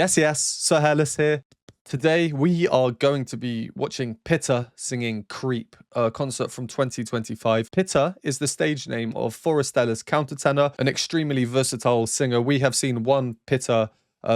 Yes, Sir Hairless here. Today we are going to be watching PITTA singing Creep, a concert from 2025. PITTA is the stage name of Forestella's countertenor, an extremely versatile singer. We have seen one PITTA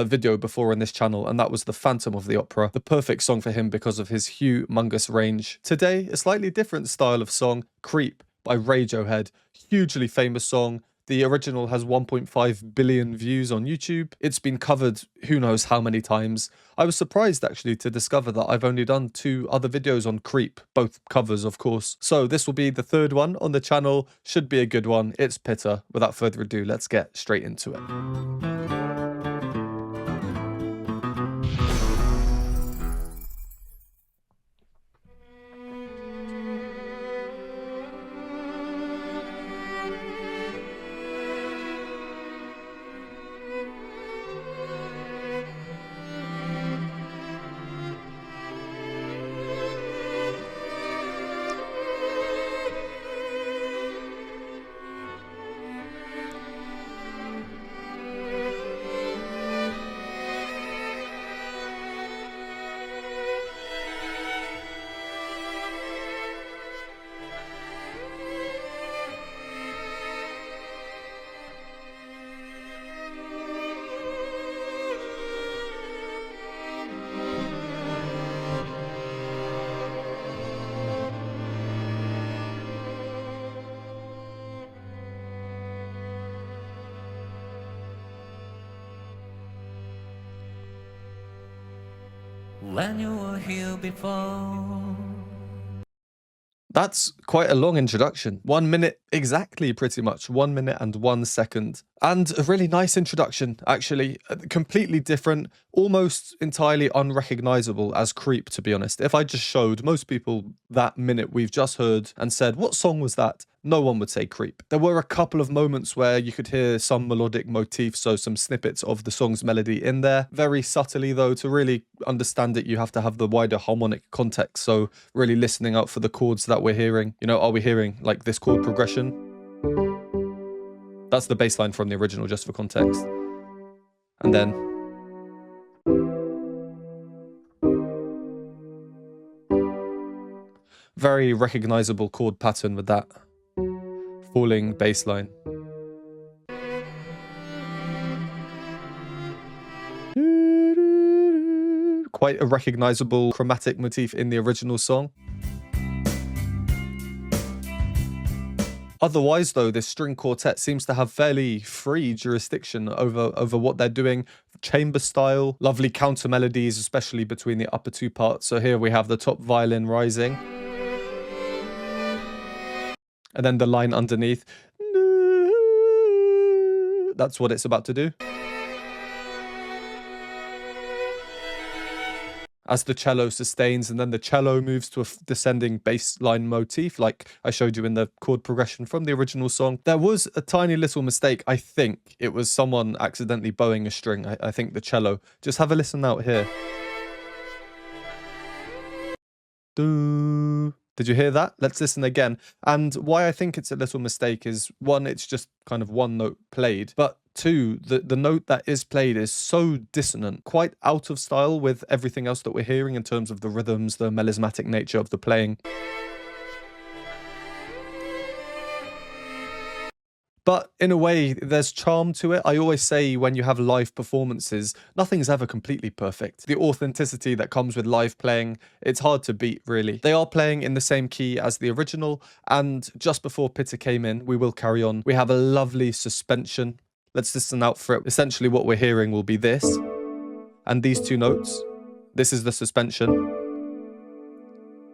video before on this channel, and that was The Phantom of the Opera, the perfect song for him because of his humongous range. Today, a slightly different style of song, Creep by Radiohead, hugely famous song. The original has 1.5 billion views on YouTube. It's been covered who knows how many times. I was surprised actually to discover that I've only done 2 other videos on Creep, both covers of course. So this will be the 3rd one on the channel, should be a good one. It's PITTA. Without further ado, let's get straight into it. When you were here before. That's quite a long introduction. 1 minute exactly, pretty much. 1 minute and 1 second. And a really nice introduction, actually. Completely different, almost entirely unrecognizable as Creep, to be honest. If I just showed most people that minute we've just heard and said, what song was that? No one would say Creep. There were a couple of moments where you could hear some melodic motifs, so some snippets of the song's melody in there. Very subtly though, to really understand it, you have to have the wider harmonic context. So really listening out for the chords that we're hearing. You know, are we hearing like this chord progression? That's the bass line from the original, just for context. And then very recognizable chord pattern with that falling bass line. Quite a recognizable chromatic motif in the original song. Otherwise, though, this string quartet seems to have fairly free jurisdiction over what they're doing. Chamber style, lovely counter melodies, especially between the upper 2 parts. So here we have the top violin rising. And then the line underneath. That's what it's about to do. As the cello sustains, and then the cello moves to a descending bass line motif, like I showed you in the chord progression from the original song. There was a tiny little mistake. I think it was someone accidentally bowing a string. I think the cello. Just have a listen out here. Did you hear that? Let's listen again. And why I think it's a little mistake is, 1, it's just kind of 1 note played, but 2, the note that is played is so dissonant, quite out of style with everything else that we're hearing in terms of the rhythms, the melismatic nature of the playing. But in a way, there's charm to it. I always say when you have live performances, nothing's ever completely perfect. The authenticity that comes with live playing, it's hard to beat, really. They are playing in the same key as the original, and just before PITTA came in, we will carry on. We have a lovely suspension. Let's listen out for it. Essentially what we're hearing will be this, and these 2 notes. This is the suspension,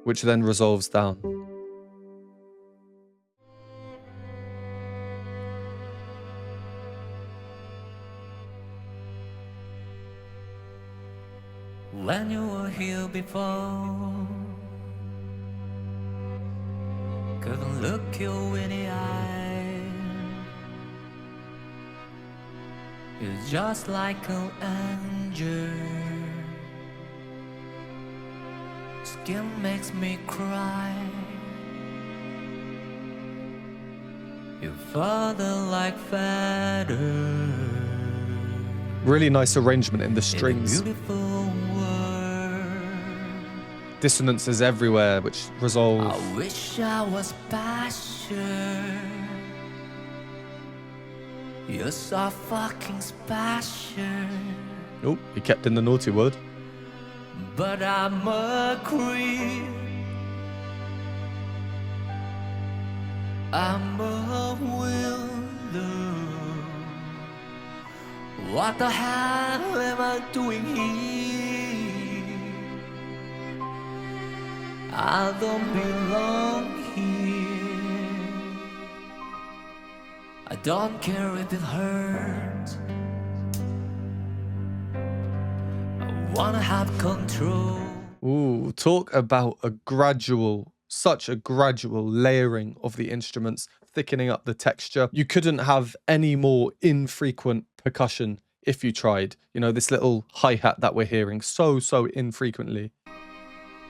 which then resolves down. When you were here before, couldn't look you in the eye. You're just like an angel. Skin makes me cry. Your father like feathers. Really nice arrangement in the in a strings. beautiful world. Dissonances everywhere, which resolve. I wish I was special. You're so fucking special. Oh, he kept in the naughty word. But I'm a creep. I'm a willow. What the hell am I doing here? I don't belong here. I don't care if it hurts. I wanna have control. Ooh, talk about such a gradual layering of the instruments, thickening up the texture. You couldn't have any more infrequent percussion if you tried. You know, this little hi-hat that we're hearing so infrequently.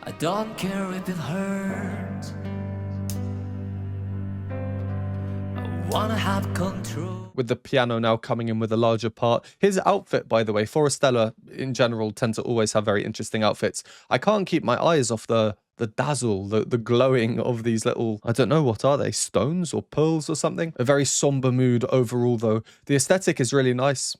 I don't care if it hurts. I wanna have control. With the piano now coming in with a larger part. His outfit, by the way, Forestella in general tend to always have very interesting outfits. I can't keep my eyes off the dazzle, the glowing of these little, I don't know, what are they, stones or pearls or something? A very somber mood overall, though. The aesthetic is really nice.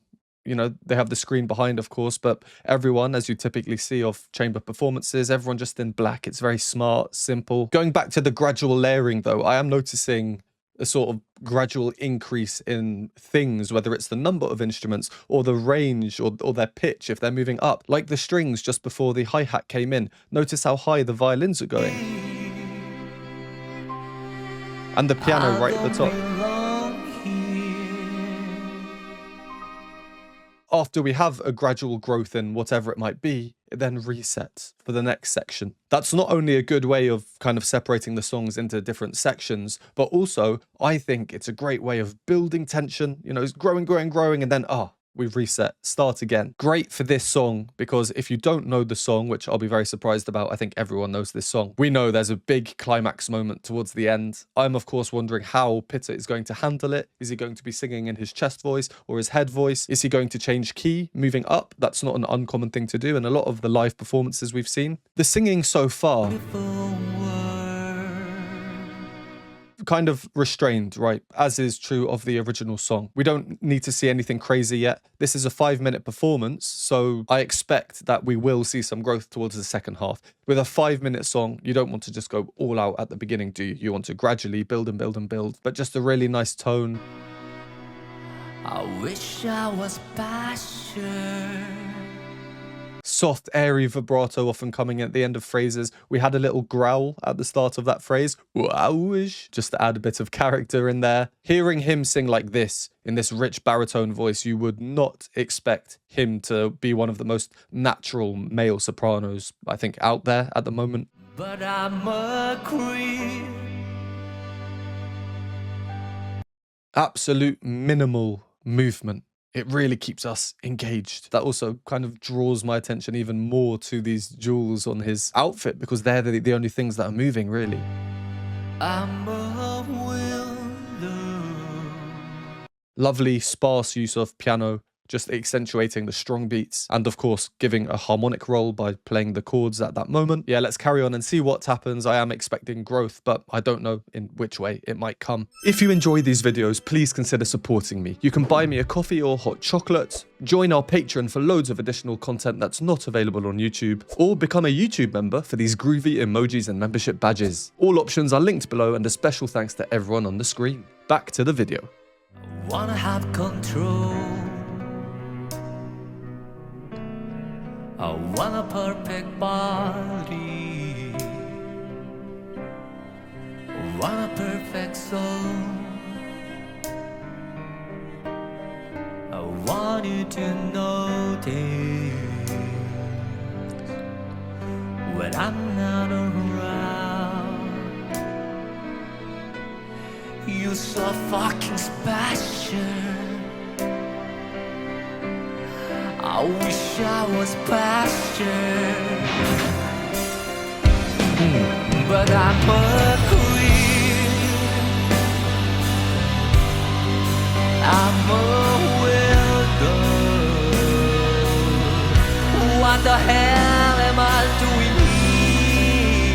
You know, they have the screen behind, of course, but everyone, as you typically see of chamber performances, everyone just in black. It's very smart, simple. Going back to the gradual layering, though, I am noticing a sort of gradual increase in things, whether it's the number of instruments or the range or their pitch if they're moving up. Like the strings just before the hi-hat came in. Notice how high the violins are going. And the piano right at the top. After we have a gradual growth in whatever it might be, it then resets for the next section. That's not only a good way of kind of separating the songs into different sections, but also I think it's a great way of building tension. You know, it's growing, and then, we've reset, start again. Great for this song, because if you don't know the song, which I'll be very surprised about, I think everyone knows this song. We know there's a big climax moment towards the end. I'm of course wondering how Pitta is going to handle it. Is he going to be singing in his chest voice or his head voice? Is he going to change key, moving up? That's not an uncommon thing to do in a lot of the live performances we've seen. The singing so far, kind of restrained, right? As is true of the original song. We don't need to see anything crazy yet. This is a 5-minute performance, so I expect that we will see some growth towards the second half. With a 5-minute song, you don't want to just go all out at the beginning, do you? You want to gradually build and build and build, but just a really nice tone. I wish I was special. Soft, airy vibrato often coming at the end of phrases. We had a little growl at the start of that phrase, wowish, just to add a bit of character in there. Hearing him sing like this, in this rich baritone voice, you would not expect him to be one of the most natural male sopranos, I think, out there at the moment. But I'm a creep. Absolute minimal movement. It really keeps us engaged. That also kind of draws my attention even more to these jewels on his outfit, because they're the only things that are moving, really. I'm a willow. Lovely, sparse use of piano, just accentuating the strong beats, and of course giving a harmonic role by playing the chords at that moment. Yeah, let's carry on and see what happens. I am expecting growth, but I don't know in which way it might come. If you enjoy these videos, please consider supporting me. You can buy me a coffee or hot chocolate, join our Patreon for loads of additional content that's not available on YouTube, or become a YouTube member for these groovy emojis and membership badges. All options are linked below, and a special thanks to everyone on the screen. Back to the video. I wanna have control. I want a perfect body. I want a perfect soul. I want you to notice when I'm not around. You're so fucking special. I wish I was special, but I'm a creep. I'm a weirdo. What the hell am I doing here?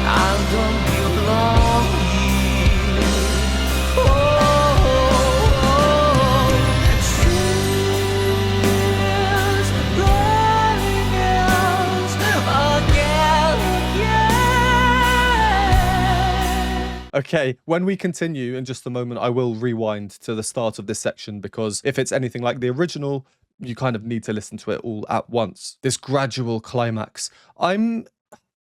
I don't belong here. Tears running out again. Okay, when we continue in just a moment, I will rewind to the start of this section because if it's anything like the original, you kind of need to listen to it all at once. This gradual climax. I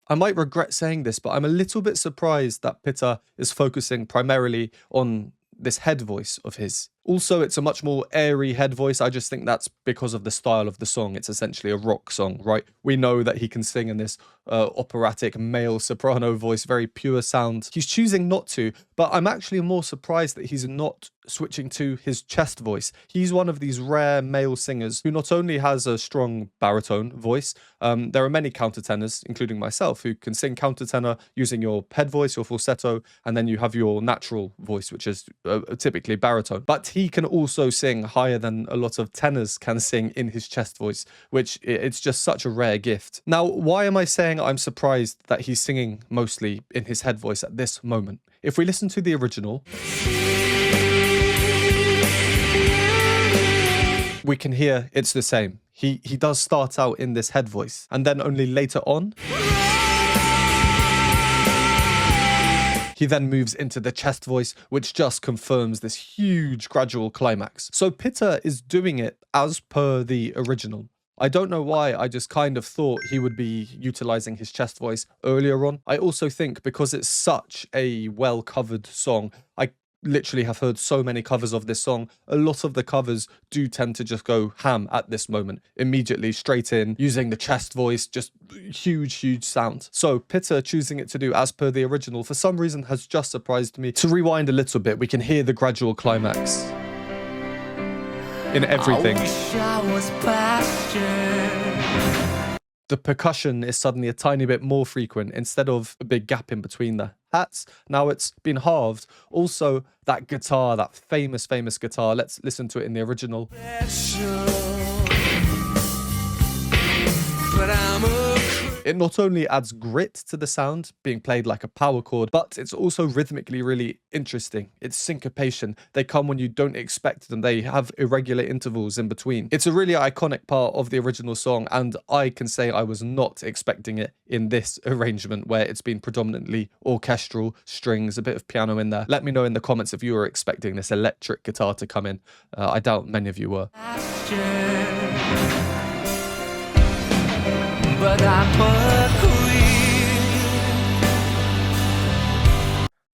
might regret saying this, but I'm a little bit surprised that Pitta is focusing primarily on this head voice of his. Also, it's a much more airy head voice. I just think that's because of the style of the song. It's essentially a rock song, right? We know that he can sing in this operatic male soprano voice, very pure sound. He's choosing not to, but I'm actually more surprised that he's not switching to his chest voice. He's one of these rare male singers who not only has a strong baritone voice, there are many countertenors, including myself, who can sing countertenor using your head voice, your falsetto, and then you have your natural voice, which is typically baritone. But he can also sing higher than a lot of tenors can sing in his chest voice, which it's just such a rare gift. Now, why am I saying I'm surprised that he's singing mostly in his head voice at this moment? If we listen to the original, we can hear it's the same. He does start out in this head voice, and then only later on, he then moves into the chest voice, which just confirms this huge gradual climax. So Pitta is doing it as per the original. I don't know why, I just kind of thought he would be utilizing his chest voice earlier on. I also think because it's such a well-covered song, I literally have heard so many covers of this song. A lot of the covers do tend to just go ham at this moment, immediately straight in, using the chest voice, just huge sound. So Pitta choosing it to do as per the original for some reason has just surprised me. To rewind a little bit, we can hear the gradual climax in everything. I wish I was pasture. The percussion is suddenly a tiny bit more frequent instead of a big gap in between the hats. Now it's been halved. Also, that guitar, that famous guitar, let's listen to it in the original. But I'm a It not only adds grit to the sound, being played like a power chord, but it's also rhythmically really interesting. It's syncopation. They come when you don't expect them. They have irregular intervals in between. It's a really iconic part of the original song, and I can say I was not expecting it in this arrangement where it's been predominantly orchestral, strings, a bit of piano in there. Let me know in the comments if you were expecting this electric guitar to come in. I doubt many of you were. But I'm a queen.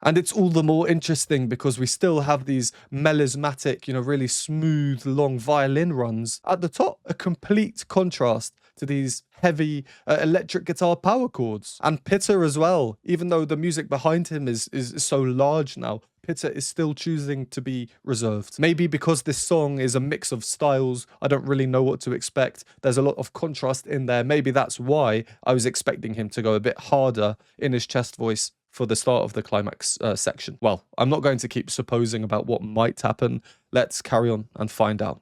And it's all the more interesting because we still have these melismatic, really smooth, long violin runs at the top, a complete contrast to these heavy electric guitar power chords. And Pitta as well, even though the music behind him is so large now, Pitta is still choosing to be reserved. Maybe because this song is a mix of styles, I don't really know what to expect. There's a lot of contrast in there. Maybe that's why I was expecting him to go a bit harder in his chest voice for the start of the climax section. Well, I'm not going to keep supposing about what might happen. Let's carry on and find out.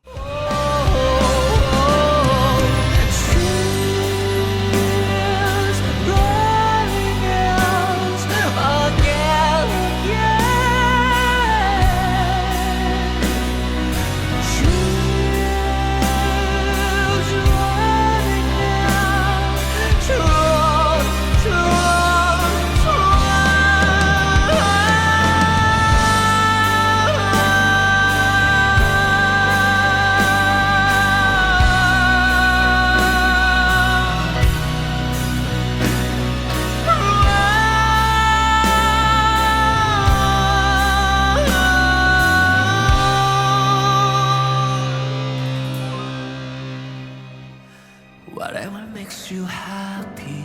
Whatever makes you happy,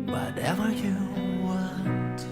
whatever you want.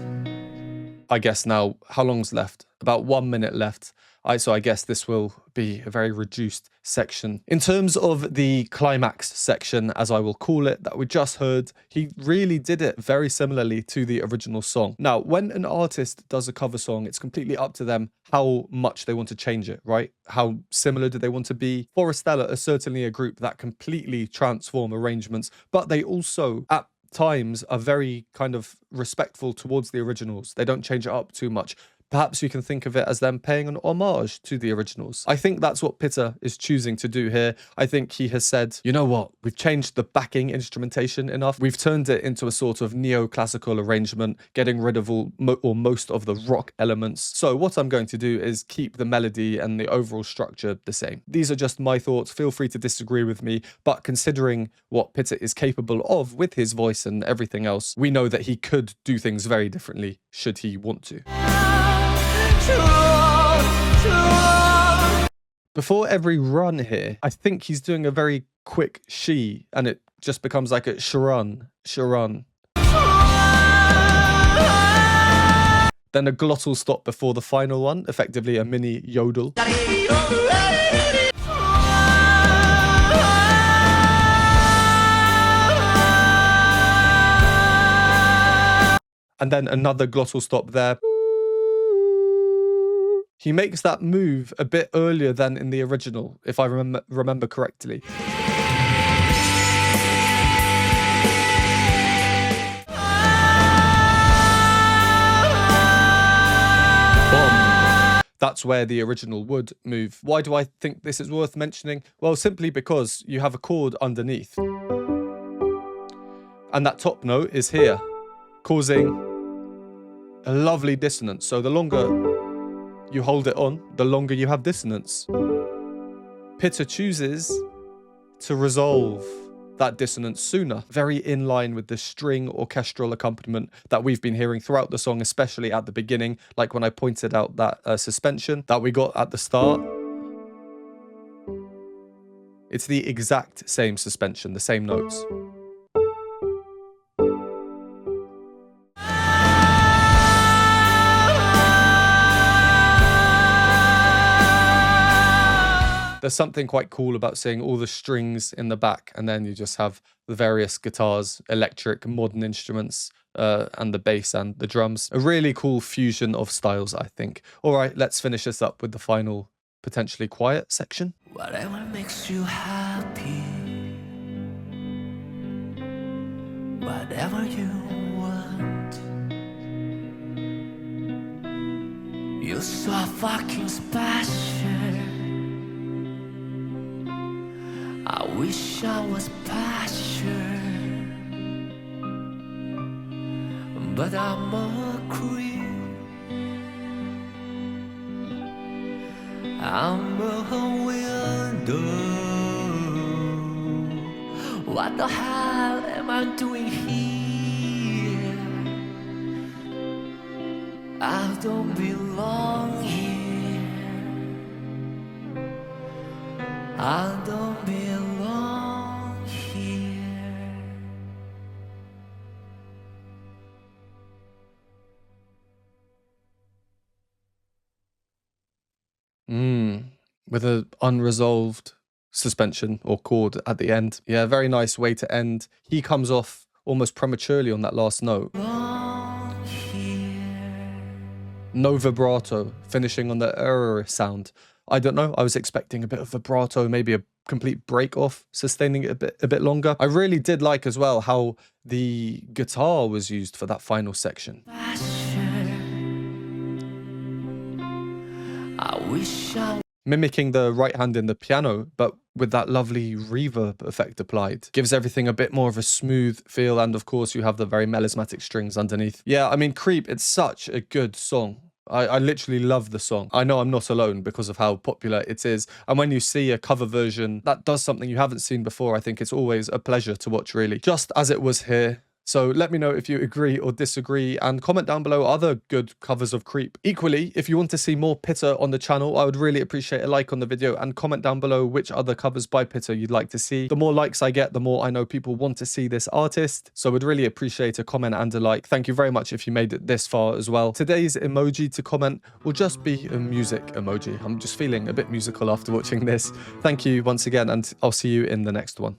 I guess now, how long's left? About 1 minute left. So I guess this will be a very reduced section. In terms of the climax section, as I will call it, that we just heard, he really did it very similarly to the original song. Now, when an artist does a cover song, it's completely up to them how much they want to change it, right? How similar do they want to be? Forestella are certainly a group that completely transform arrangements, but they also, at times, are very kind of respectful towards the originals. They don't change it up too much. Perhaps you can think of it as them paying an homage to the originals. I think that's what Pitta is choosing to do here. I think he has said, you know what, we've changed the backing instrumentation enough. We've turned it into a sort of neoclassical arrangement, getting rid of most of the rock elements. So what I'm going to do is keep the melody and the overall structure the same. These are just my thoughts. Feel free to disagree with me. But considering what Pitta is capable of with his voice and everything else, we know that he could do things very differently should he want to. Before every run here, I think he's doing a very quick she, and it just becomes like a sharon, sharon. Then a glottal stop before the final one, effectively a mini yodel. And then another glottal stop there. He makes that move a bit earlier than in the original, if I remember correctly. Boom. That's where the original would move. Why do I think this is worth mentioning? Well, simply because you have a chord underneath. And that top note is here, causing a lovely dissonance. So the longer you hold it on, the longer you have dissonance. Pitta chooses to resolve that dissonance sooner, very in line with the string orchestral accompaniment that we've been hearing throughout the song, especially at the beginning, like when I pointed out that suspension that we got at the start. It's the exact same suspension, the same notes. There's something quite cool about seeing all the strings in the back, and then you just have the various guitars, electric, modern instruments, and the bass and the drums. A really cool fusion of styles, I think. All right, let's finish this up with the final, potentially quiet section. Whatever makes you happy, whatever you want, you're so fucking special. I wish I was passion, but I'm a creep. I'm a window. What the hell am I doing here? I don't belong here. I don't belong here. With an unresolved suspension or chord at the end. Yeah, very nice way to end. He comes off almost prematurely on that last note. No vibrato, finishing on the sound. I don't know, I was expecting a bit of vibrato, maybe a complete break off, sustaining it a bit longer. I really did like as well how the guitar was used for that final section. Mimicking the right hand in the piano, but with that lovely reverb effect applied. Gives everything a bit more of a smooth feel, and of course you have the very melismatic strings underneath. Yeah, I mean, Creep, it's such a good song. I literally love the song. I know I'm not alone because of how popular it is. And when you see a cover version that does something you haven't seen before, I think it's always a pleasure to watch, really. Just as it was here, So let me know if you agree or disagree, and comment down below other good covers of Creep. Equally, if you want to see more PITTA on the channel, I would really appreciate a like on the video, and comment down below which other covers by PITTA you'd like to see. The more likes I get, the more I know people want to see this artist. So I would really appreciate a comment and a like. Thank you very much if you made it this far as well. Today's emoji to comment will just be a music emoji. I'm just feeling a bit musical after watching this. Thank you once again, and I'll see you in the next one.